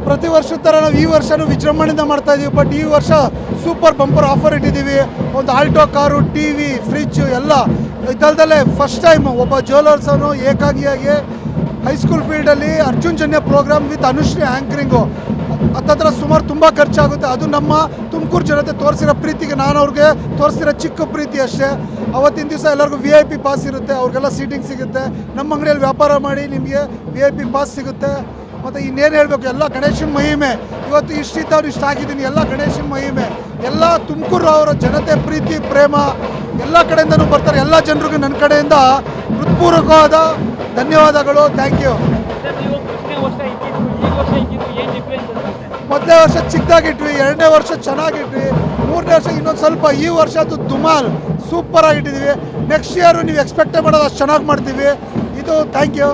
ಪ್ರತಿ ವರ್ಷದ ಥರ ನಾವು ಈ ವರ್ಷನೂ ವಿಜೃಂಭಣೆಯಿಂದ ಮಾಡ್ತಾ ಇದ್ದೀವಿ. ಬಟ್ ಈ ವರ್ಷ ಸೂಪರ್ ಬಂಪರ್ ಆಫರ್ ಇಟ್ಟಿದ್ದೀವಿ. ಒಂದು Alto car, TV, fridge ಎಲ್ಲ ಇದಲ್ದಲ್ಲೇ ಫಸ್ಟ್ ಟೈಮ್ ಒಬ್ಬ ಜ್ಯುವೆಲರ್ಸನು ಏಕಾಂಗಿಯಾಗಿ ಹೈಸ್ಕೂಲ್ ಫೀಲ್ಡಲ್ಲಿ Arjun Janya program with Anushree anchoring ಹತ್ತತ್ರ ಸುಮಾರು ತುಂಬ ಖರ್ಚಾಗುತ್ತೆ. ಅದು ನಮ್ಮ ತುಮಕೂರು ಜನತೆ ತೋರಿಸಿರೋ ಪ್ರೀತಿಗೆ ನಾನು ಅವ್ರಿಗೆ ತೋರಿಸಿರೋ ಚಿಕ್ಕ ಪ್ರೀತಿ ಅಷ್ಟೇ. ಅವತ್ತಿನ ದಿವಸ ಎಲ್ಲರಿಗೂ VIP ಪಾಸ್ ಇರುತ್ತೆ, ಅವ್ರಿಗೆಲ್ಲ ಸೀಟಿಂಗ್ ಸಿಗುತ್ತೆ. ನಮ್ಮ ಅಂಗಡಿಯಲ್ಲಿ ವ್ಯಾಪಾರ ಮಾಡಿ ನಿಮಗೆ VIP ಪಾಸ್ ಸಿಗುತ್ತೆ. ಮತ್ತು ಇನ್ನೇನು ಹೇಳಬೇಕು, ಎಲ್ಲ ಗಣೇಶನ ಮಹಿಮೆ. ಇವತ್ತು ಇಷ್ಟಿದ್ದವ್ರು ಇಷ್ಟ ಆಗಿದ್ದೀನಿ, ಎಲ್ಲ ಗಣೇಶನ ಮಹಿಮೆ. ಎಲ್ಲ ತುಮಕೂರು ಅವರ ಜನತೆ ಪ್ರೀತಿ ಪ್ರೇಮ ಎಲ್ಲ ಕಡೆಯಿಂದನೂ ಬರ್ತಾರೆ. ಎಲ್ಲ ಜನರಿಗೂ ನನ್ನ ಕಡೆಯಿಂದ ಹೃತ್ಪೂರ್ವಕವಾದ ಧನ್ಯವಾದಗಳು. Thank you. ಮೊದಲನೇ ವರ್ಷ ಚಿಕ್ಕದಾಗಿಟ್ವಿ, ಎರಡನೇ ವರ್ಷ ಚೆನ್ನಾಗಿಟ್ವಿ, ಮೂರನೇ ವರ್ಷ ಇನ್ನೊಂದು ಸ್ವಲ್ಪ, ಈ ವರ್ಷ ಅದು ದುಮಾಲ್ ಸೂಪರ್ ಆಗಿಟ್ಟಿದ್ದೀವಿ. ನೆಕ್ಸ್ಟ್ ಇಯರು ನೀವು ಎಕ್ಸ್ಪೆಕ್ಟೇ ಮಾಡೋದು ಅಷ್ಟು ಚೆನ್ನಾಗಿ ಮಾಡ್ತೀವಿ. ಇದು ಥ್ಯಾಂಕ್ ಯು.